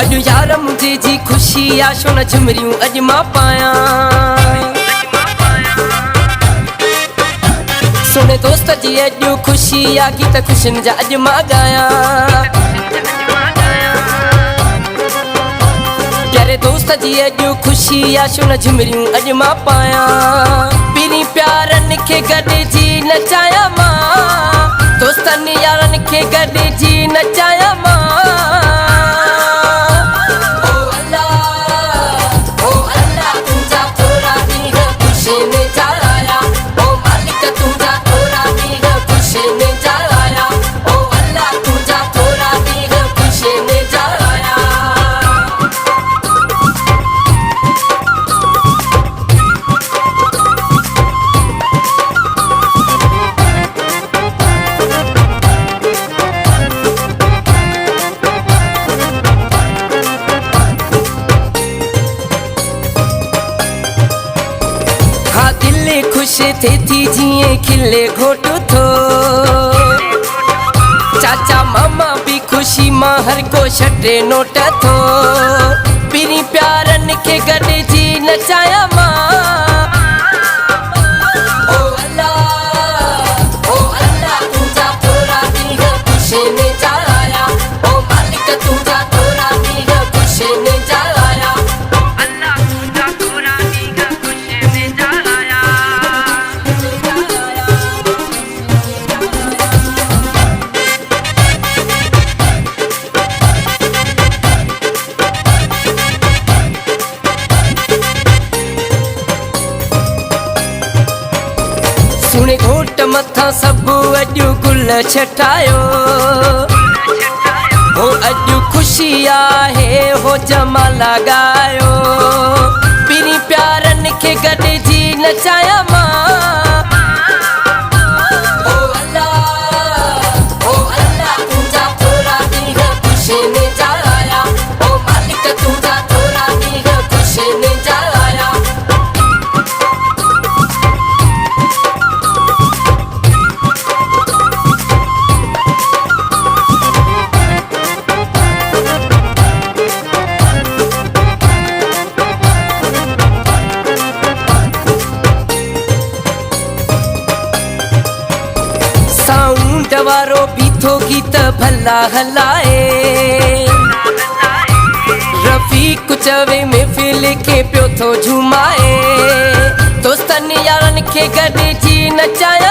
अॼु यार मुझे जी खुशी आ छो न झुमरियूं अॼु मां पायां। सुने दोस्त जी अॼु खुशी आ गीत खुशियुनि जा अॼु मां गायां। प्यारे दोस्त जी अॼु खुशी आ छो न झुमरियूं अॼु मां पायां। पहिरीं प्यारनि खे गॾिजी नचायां मां, दोस्तनि यारनि खे गॾिजी नचायां मां। खुश थे थी जिए खिले घोट थो, चाचा मामा भी खुशी मां हर को छटे नोट थो। पहिरीं प्यारनि खे गॾिजी नचायां मां। सुने घोट मथा सब अॼु गुल छटायो, हो अॼु खुशी आहे हो जमाला गायो। पहिरीं प्यारनि खे गॾिजी नचायां मां। साउंड वारो बीठो गीत भला हलाए, रफ़ीक चवे महफ़िल खे पियो थो झुमाए। दोस्तनि यारनि खे गॾिजी नचायां।